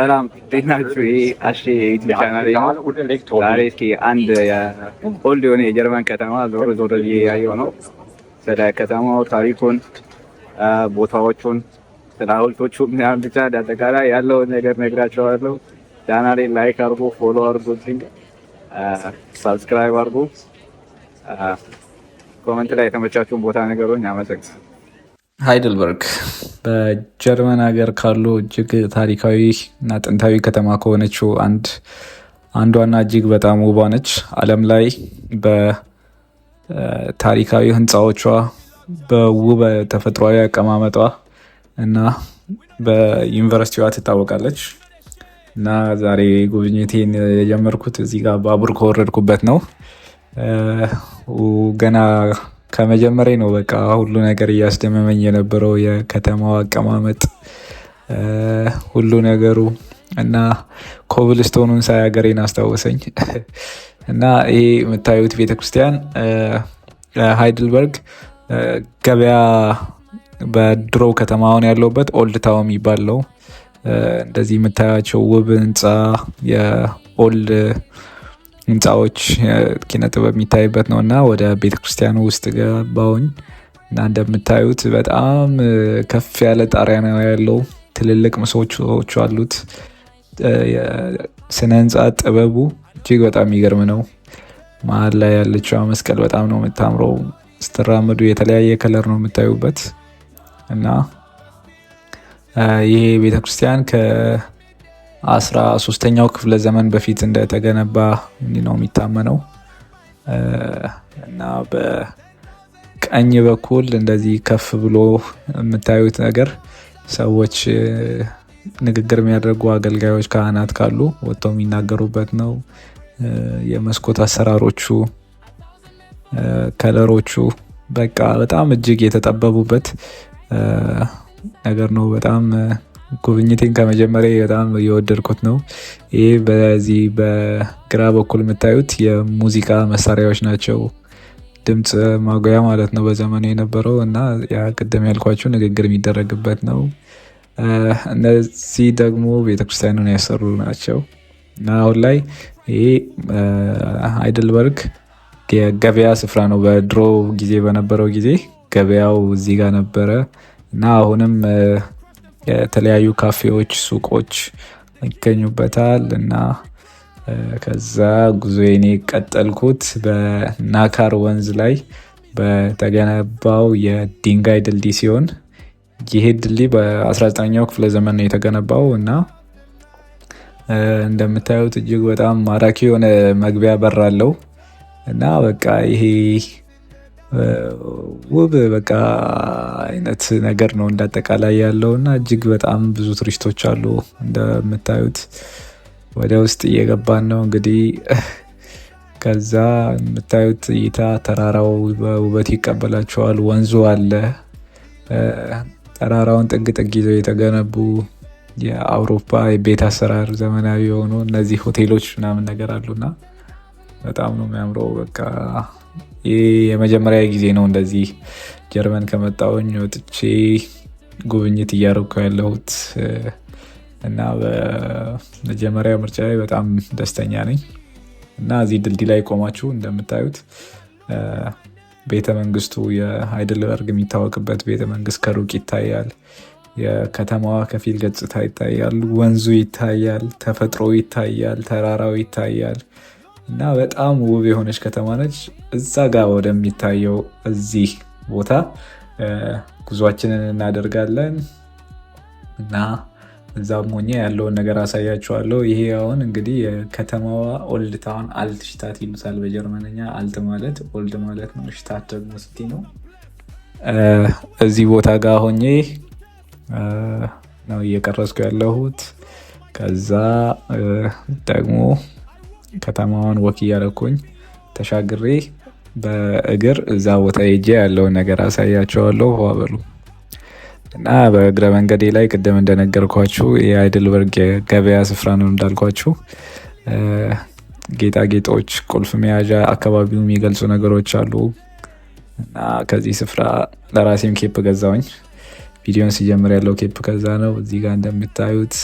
ሰላም እንዴት ናችሁ? ይሄ አሼ ዩቲዩብ ቻናል ነው። ዛሬ እስኪ አንድ ኦልድ የሆነ የጀርመን ከተማ ዞር ዞር ያየው ነው። ስለ ከተማው ታሪኩን፣ ቦታዎቹን፣ ስለ ሐውልቶቹ ምናምን ብቻ አጠቃላይ ያለውን ነገር ነግራቸዋለሁ። ቻናሌን ላይክ አድርጉ፣ ፎሎ አድርጉ፣ ሰብስክራይብ አድርጉ። ኮመንት ላይ የተመቻችሁን ቦታ ነገሩኝ። አመሰግናለሁ። ሃይድልበርግ በጀርመን ሀገር ካሉ እጅግ ታሪካዊ እና ጥንታዊ ከተማ ከሆነችው አንዷና እጅግ በጣም ውቧ ነች። ዓለም ላይ በታሪካዊ ህንፃዎቿ፣ በውብ ተፈጥሯዊ አቀማመጧ እና በዩኒቨርሲቲዋ ትታወቃለች። እና ዛሬ ጉብኝቴን የጀመርኩት እዚህ ጋር ባቡር ከወረድኩበት ነው። ገና ከመጀመሪያ ነው በቃ ሁሉ ነገር እያስደመመኝ የነበረው የከተማው አቀማመጥ፣ ሁሉ ነገሩ እና ኮብልስቶኑን ሳይ ሀገሬን አስታወሰኝ። እና ይሄ የምታዩት ቤተክርስቲያን ሃይድልበርግ ገበያ በድሮ ከተማውን ያለውበት ኦልድ ታውን የሚባል ነው። እንደዚህ የምታያቸው ውብ ህንፃ የኦልድ ህንፃዎች ኪነጥበብ የሚታይበት ነው። እና ወደ ቤተክርስቲያኑ ውስጥ ገባሁኝ እና እንደምታዩት በጣም ከፍ ያለ ጣሪያ ነው ያለው። ትልልቅ ምሰሶዎች አሉት። ስነ ህንፃ ጥበቡ እጅግ በጣም የሚገርም ነው። መሀል ላይ ያለችው መስቀል በጣም ነው የምታምረው። ስትራመዱ የተለያየ ከለር ነው የምታዩበት። እና ይሄ ቤተክርስቲያን ከ13ኛው ክፍለ ዘመን በፊት እንደተገነባ ነው የሚታመነው። እና በቀኝ በኩል እንደዚህ ከፍ ብሎ የምታዩት ነገር ሰዎች ንግግር የሚያደርጉ አገልጋዮች፣ ካህናት ካሉ ወጥተው የሚናገሩበት ነው። የመስኮት አሰራሮቹ፣ ከለሮቹ በቃ በጣም እጅግ የተጠበቡበት ነገር ነው። በጣም ጉብኝቴን ከመጀመሪያ በጣም የወደድኩት ነው። ይሄ በዚህ በግራ በኩል የምታዩት የሙዚቃ መሳሪያዎች ናቸው። ድምፅ ማጉያ ማለት ነው በዘመኑ የነበረው። እና ያ ቅድም ያልኳቸው ንግግር የሚደረግበት ነው። እነዚህ ደግሞ ቤተክርስቲያኑን ያሰሩ ናቸው። እና አሁን ላይ ይሄ ሃይድልበርግ የገበያ ስፍራ ነው። በድሮ ጊዜ በነበረው ጊዜ ገበያው እዚህ ጋር ነበረ። እና አሁንም የተለያዩ ካፌዎች፣ ሱቆች ይገኙበታል። እና ከዛ ጉዞዬን ቀጠልኩት በናካር ወንዝ ላይ በተገነባው የድንጋይ ድልድይ ሲሆን ይሄ ድልድይ በ19ኛው ክፍለ ዘመን ነው የተገነባው። እና እንደምታዩት እጅግ በጣም ማራኪ የሆነ መግቢያ በር አለው። እና በቃ ይሄ ውብ በቃ አይነት ነገር ነው እንዳጠቃላይ ያለው። እና እጅግ በጣም ብዙ ቱሪስቶች አሉ። እንደምታዩት ወደ ውስጥ እየገባን ነው እንግዲህ። ከዛ የምታዩት እይታ ተራራው በውበት ይቀበላቸዋል። ወንዙ አለ። ተራራውን ጥግ ጥግ ይዘው የተገነቡ የአውሮፓ የቤት አሰራር ዘመናዊ የሆኑ እነዚህ ሆቴሎች ምናምን ነገር አሉና በጣም ነው የሚያምረው። በቃ ይህ የመጀመሪያ ጊዜ ነው እንደዚህ ጀርመን ከመጣሁኝ ወጥቼ ጉብኝት እያደረኩ ያለሁት። እና በመጀመሪያ ምርጫ ላይ በጣም ደስተኛ ነኝ። እና እዚህ ድልድይ ላይ ቆማችሁ እንደምታዩት ቤተመንግስቱ የሃይድልበርግ የሚታወቅበት ቤተመንግስት ከሩቅ ይታያል። የከተማዋ ከፊል ገጽታ ይታያል። ወንዙ ይታያል። ተፈጥሮ ይታያል። ተራራው ይታያል። እና በጣም ውብ የሆነች ከተማ ነች። እዛ ጋር ወደሚታየው እዚህ ቦታ ጉዟችንን እናደርጋለን እና እዛም ሆኜ ያለውን ነገር አሳያችኋለሁ። ይሄ አሁን እንግዲህ የከተማዋ ኦልድ ታውን አልት ሽታት ይሉታል በጀርመንኛ። አልት ማለት ኦልድ ማለት ነው። ሽታት ደግሞ ሲቲ ነው። እዚህ ቦታ ጋር ሆኜ ነው እየቀረስኩ ያለሁት። ከዛ ደግሞ ከተማዋን ወክ እያደረኩኝ ተሻግሬ በእግር እዛ ቦታ ሄጄ ያለውን ነገር አሳያቸዋለሁ። ዋበሉ እና በእግረ መንገዴ ላይ ቅድም እንደነገርኳችሁ የሃይድልበርግ ገበያ ስፍራ ነው እንዳልኳችሁ። ጌጣጌጦች፣ ቁልፍ መያዣ፣ አካባቢው የሚገልጹ ነገሮች አሉ እና ከዚህ ስፍራ ለራሴም ኬፕ ገዛውኝ። ቪዲዮን ሲጀምር ያለው ኬፕ ከዛ ነው። እዚህ ጋር እንደምታዩት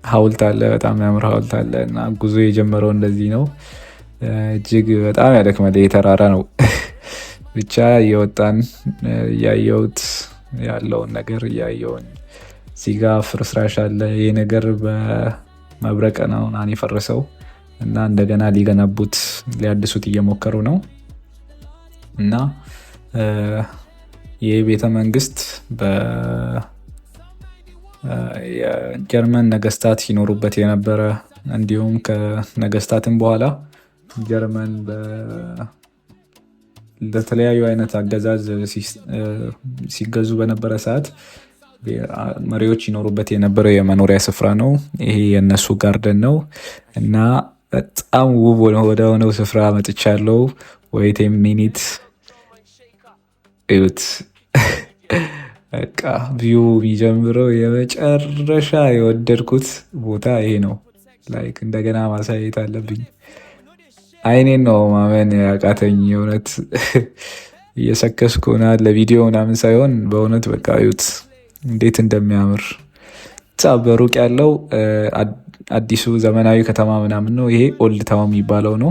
ሐውልት አለ። በጣም የሚያምር ሐውልት አለ እና ጉዞ የጀመረው እንደዚህ ነው። እጅግ በጣም ያደክማል። የተራራ ነው ብቻ እየወጣን እያየሁት ያለውን ነገር እያየውን። እዚህ ጋር ፍርስራሽ አለ። ይህ ነገር በመብረቅ ነው የፈረሰው እና እንደገና ሊገነቡት ሊያድሱት እየሞከሩ ነው እና ይህ ቤተመንግስት የጀርመን ነገስታት ሲኖሩበት የነበረ እንዲሁም ከነገስታትም በኋላ ጀርመን ለተለያዩ አይነት አገዛዝ ሲገዙ በነበረ ሰዓት መሪዎች ይኖሩበት የነበረው የመኖሪያ ስፍራ ነው። ይሄ የነሱ ጋርደን ነው እና በጣም ውብ ወደሆነው ስፍራ መጥቻለሁ። ወይት ሚኒት እዩት። በቃ ቪው የሚጀምረው የመጨረሻ የወደድኩት ቦታ ይሄ ነው። ላይክ እንደገና ማሳየት አለብኝ። አይኔን ነው ማመን ያቃተኝ። የእውነት እየሰከስኩ ሆናል ለቪዲዮ ምናምን ሳይሆን በእውነት በቃ እዩት እንዴት እንደሚያምር። በሩቅ ያለው አዲሱ ዘመናዊ ከተማ ምናምን ነው። ይሄ ኦልድ ታውን የሚባለው ነው።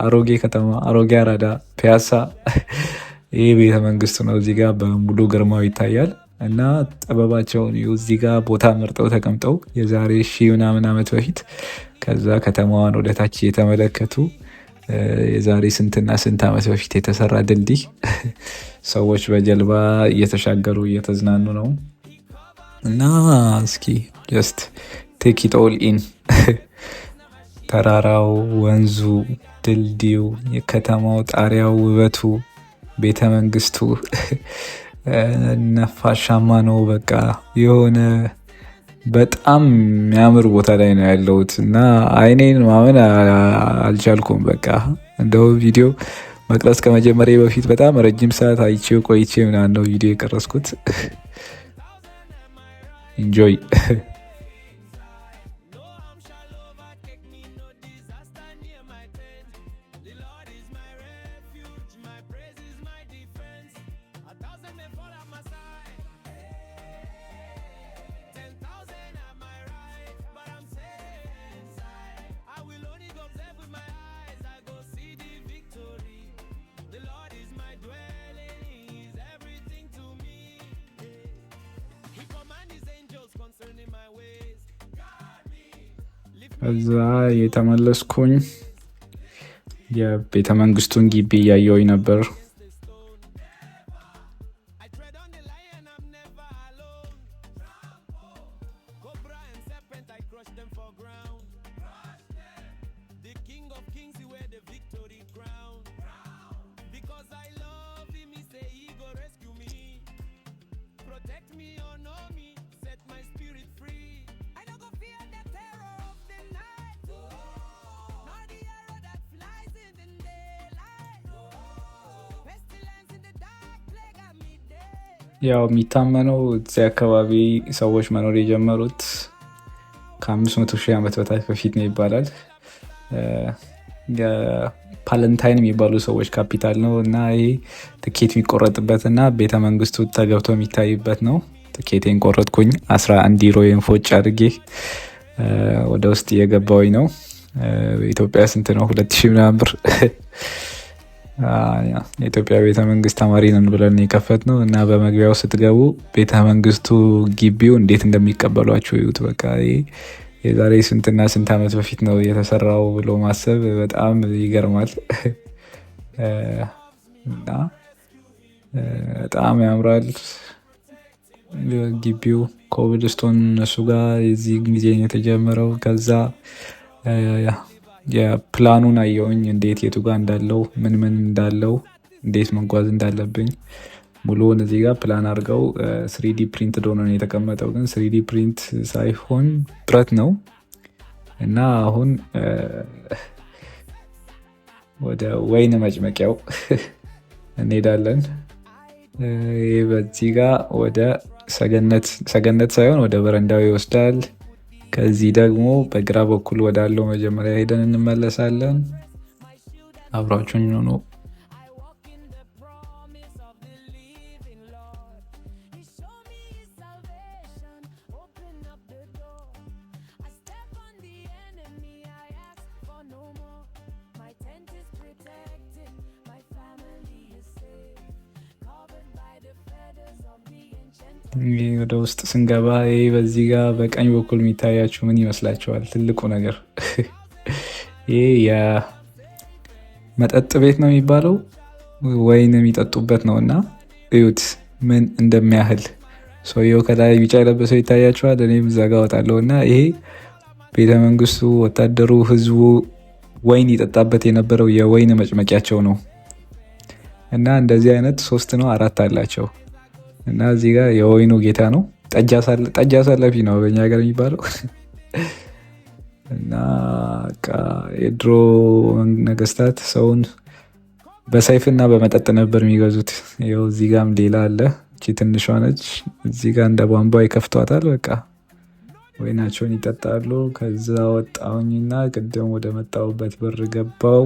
አሮጌ ከተማ፣ አሮጌ አራዳ፣ ፒያሳ ይህ ቤተመንግስቱ ነው። እዚህ ጋር በሙሉ ግርማው ይታያል እና ጥበባቸውን እዚህ ጋር ቦታ መርጠው ተቀምጠው የዛሬ 1000 ምናምን ዓመት በፊት ከዛ ከተማዋን ወደታች የተመለከቱ የዛሬ ስንትና ስንት ዓመት በፊት የተሰራ ድልድይ ሰዎች በጀልባ እየተሻገሩ እየተዝናኑ ነው እና እስኪ ጀስት ቴክ ኢት ኦል ኢን። ተራራው፣ ወንዙ፣ ድልድዩ፣ የከተማው ጣሪያው፣ ውበቱ፣ ቤተመንግስቱ ነፋሻማ ነው። በቃ የሆነ በጣም የሚያምር ቦታ ላይ ነው ያለሁት እና አይኔን ማመን አልቻልኩም። በቃ እንደው ቪዲዮ መቅረጽ ከመጀመሪያ በፊት በጣም ረጅም ሰዓት አይቼው ቆይቼ ምናምን ነው ቪዲዮ የቀረጽኩት። ኢንጆይ። እዛ የተመለስኩኝ የቤተመንግስቱን ግቢ እያየሁኝ ነበር። ያው የሚታመነው እዚህ አካባቢ ሰዎች መኖር የጀመሩት ከ500,000 ዓመት በታች በፊት ነው ይባላል። የፓለንታይን የሚባሉ ሰዎች ካፒታል ነው እና ይሄ ትኬት የሚቆረጥበት እና ቤተመንግስቱ ተገብቶ የሚታይበት ነው ትኬቴን ቆረጥኩኝ። 11 ዩሮዬን ፎጭ አድርጌ ወደ ውስጥ እየገባሁኝ ነው። በኢትዮጵያ ስንት ነው? 2000 ምናምን ብር። የኢትዮጵያ ቤተመንግስት ተማሪ ነን ብለን የከፈት ነው እና በመግቢያው ስትገቡ ቤተመንግስቱ ግቢው እንዴት እንደሚቀበሏቸው ይዩት። በቃ የዛሬ ስንትና ስንት ዓመት በፊት ነው የተሰራው ብሎ ማሰብ በጣም ይገርማል። እና በጣም ያምራል ግቢው። ኮብልስቶን እነሱ ጋር የዚህ ጊዜ የተጀመረው። ከዛ የፕላኑን አየውኝ እንዴት የቱ ጋር እንዳለው ምን እንዳለው እንዴት መጓዝ እንዳለብኝ ሙሉውን እዚህ ጋር ፕላን አድርገው 3D ፕሪንት ዶኖ ነው የተቀመጠው። ግን 3D ፕሪንት ሳይሆን ብረት ነው እና አሁን ወደ ወይን መጭመቂያው እንሄዳለን። በዚህ ጋር ወደ ሰገነት ሳይሆን ወደ በረንዳው ይወስዳል። ከዚህ ደግሞ በግራ በኩል ወዳለው መጀመሪያ ሄደን እንመለሳለን። አብራችሁኝ ነው። ወደ ውስጥ ስንገባ በዚህ ጋር በቀኝ በኩል የሚታያችሁ ምን ይመስላችኋል? ትልቁ ነገር ይህ የመጠጥ ቤት ነው የሚባለው፣ ወይን የሚጠጡበት ነው እና እዩት ምን እንደሚያህል። ሰውየው ከላይ ቢጫ የለበሰው ይታያችኋል። እኔም እዛ ጋ እወጣለሁ እና ይሄ ቤተመንግስቱ፣ ወታደሩ፣ ህዝቡ ወይን ይጠጣበት የነበረው የወይን መጭመቂያቸው ነው እና እንደዚህ አይነት 3 ነው 4 አላቸው እና እዚህ ጋር የወይኑ ጌታ ነው። ጠጅ አሳላፊ ነው በእኛ ሀገር የሚባለው እና የድሮ ነገስታት ሰውን በሰይፍና በመጠጥ ነበር የሚገዙት። ይኸው እዚህ ጋም ሌላ አለ። እቺ ትንሿ ነች። እዚህ ጋር እንደ ቧንቧ ይከፍቷታል። በቃ ወይናቸውን ይጠጣሉ። ከዛ ወጣሁኝና ቅድም ወደ መጣሁበት በር ገባው።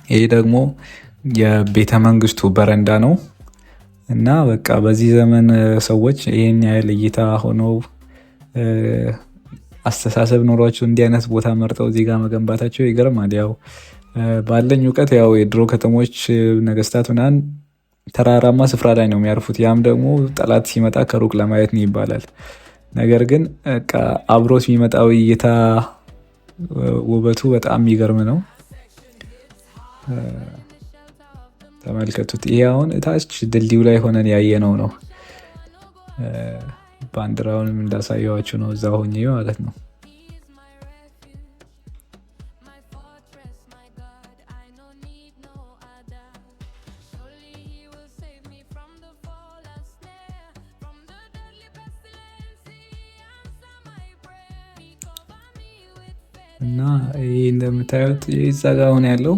ይሄ ደግሞ የቤተ መንግስቱ በረንዳ ነው እና በቃ በዚህ ዘመን ሰዎች ይህን ያህል እይታ ሆነው አስተሳሰብ ኖሯቸው እንዲህ አይነት ቦታ መርጠው እዚህ ጋር መገንባታቸው ይገርማል። ያው ባለኝ እውቀት ያው የድሮ ከተሞች ነገስታት ምናምን ተራራማ ስፍራ ላይ ነው የሚያርፉት። ያም ደግሞ ጠላት ሲመጣ ከሩቅ ለማየት ነው ይባላል። ነገር ግን አብሮት የሚመጣው እይታ ውበቱ በጣም የሚገርም ነው። ተመልከቱት። ይሄ አሁን እታች ድልድዩ ላይ ሆነን ያየነው ነው። ባንዲራውንም እንዳሳየዋችሁ ነው እዛ ሆኜ ማለት ነው። እና ይህ እንደምታዩት እዛ ጋ አሁን ያለው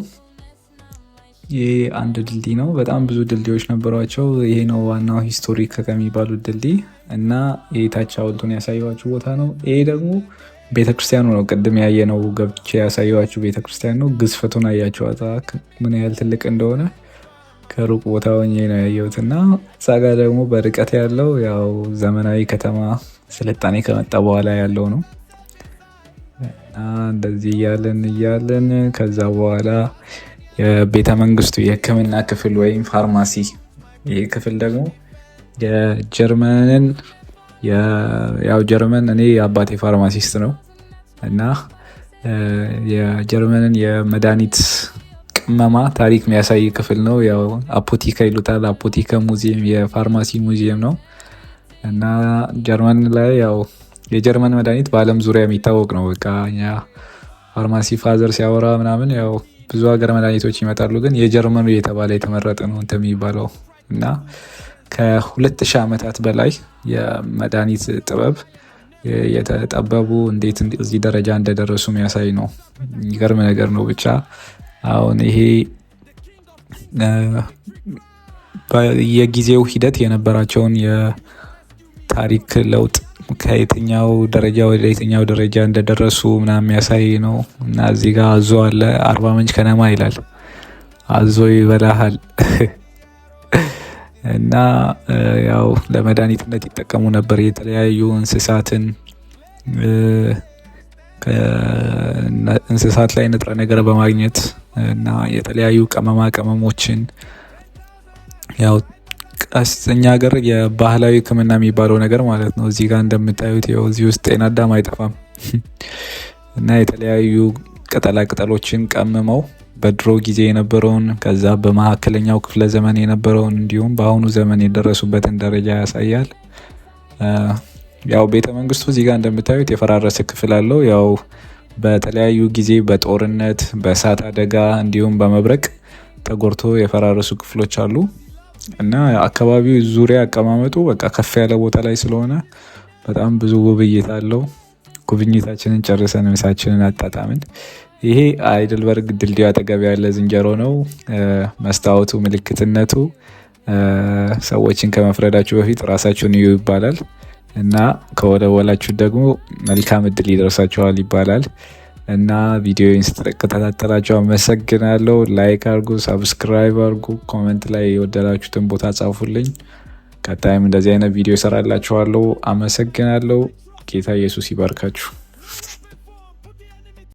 ይህ አንድ ድልድይ ነው። በጣም ብዙ ድልድዮች ነበሯቸው። ይሄ ነው ዋናው ሂስቶሪክ ከሚባሉት ድልድይ እና የታች ሐውልቱን ያሳየዋችሁ ቦታ ነው። ይሄ ደግሞ ቤተክርስቲያኑ ነው። ቅድም ያየነው ገብቼ ያሳየዋችሁ ቤተክርስቲያን ነው። ግዝፈቱን አያችኋት ምን ያህል ትልቅ እንደሆነ ከሩቅ ቦታ ሆኜ ነው ያየሁት። እና እዛ ጋ ደግሞ በርቀት ያለው ያው ዘመናዊ ከተማ ስልጣኔ ከመጣ በኋላ ያለው ነው። እንደዚህ እያለን ከዛ በኋላ የቤተ መንግስቱ የሕክምና ክፍል ወይም ፋርማሲ። ይህ ክፍል ደግሞ የጀርመንን ያው ጀርመን እኔ የአባቴ ፋርማሲስት ነው እና የጀርመንን የመድኃኒት ቅመማ ታሪክ የሚያሳይ ክፍል ነው። ያው አፖቲካ ይሉታል። አፖቲካ ሙዚየም የፋርማሲ ሙዚየም ነው እና ጀርመን ላይ ያው የጀርመን መድኃኒት በዓለም ዙሪያ የሚታወቅ ነው። በቃ እኛ ፋርማሲ ፋዘር ሲያወራ ምናምን ያው ብዙ ሀገር መድኃኒቶች ይመጣሉ፣ ግን የጀርመኑ የተባለ የተመረጠ ነው እንትን የሚባለው እና ከ2000 ዓመታት በላይ የመድኃኒት ጥበብ የተጠበቡ እንዴት እዚህ ደረጃ እንደደረሱ የሚያሳይ ነው። የሚገርም ነገር ነው። ብቻ አሁን ይሄ የጊዜው ሂደት የነበራቸውን የታሪክ ለውጥ ከየትኛው ደረጃ ወደ የትኛው ደረጃ እንደደረሱ ምናምን የሚያሳይ ነው እና እዚህ ጋር አዞ አለ። 40 ምንጭ ከነማ ይላል። አዞ ይበላሃል እና ያው ለመድኃኒትነት ይጠቀሙ ነበር የተለያዩ እንስሳትን ከእንስሳት ላይ ንጥረ ነገር በማግኘት እና የተለያዩ ቅመማ ቅመሞችን ያው እኛ ሀገር የባህላዊ ሕክምና የሚባለው ነገር ማለት ነው። እዚህ ጋር እንደምታዩት ያው እዚህ ውስጥ ጤና አዳም አይጠፋም እና የተለያዩ ቅጠላ ቅጠሎችን ቀምመው በድሮ ጊዜ የነበረውን ከዛ በመካከለኛው ክፍለ ዘመን የነበረውን እንዲሁም በአሁኑ ዘመን የደረሱበትን ደረጃ ያሳያል። ያው ቤተ መንግስቱ እዚህ ጋር እንደምታዩት የፈራረሰ ክፍል አለው። ያው በተለያዩ ጊዜ በጦርነት በእሳት አደጋ እንዲሁም በመብረቅ ተጎድቶ የፈራረሱ ክፍሎች አሉ እና አካባቢው ዙሪያ አቀማመጡ በቃ ከፍ ያለ ቦታ ላይ ስለሆነ በጣም ብዙ ውብይት አለው። ጉብኝታችንን ጨርሰን ምሳችንን አጣጣምን። ይሄ አይድልበርግ ድልድዩ አጠገብ ያለ ዝንጀሮ ነው። መስታወቱ ምልክትነቱ ሰዎችን ከመፍረዳችሁ በፊት ራሳችሁን እዩ ይባላል እና ከወለወላችሁ ደግሞ መልካም እድል ይደርሳችኋል ይባላል። እና ቪዲዮውን ስትከታተላችሁ አመሰግናለሁ። ላይክ አርጉ፣ ሰብስክራይብ አርጉ፣ ኮሜንት ላይ የወደዳችሁትን ቦታ ጻፉልኝ። ቀጣይም እንደዚህ አይነት ቪዲዮ እሰራላችኋለሁ። አመሰግናለሁ። ጌታ ኢየሱስ ይባርካችሁ።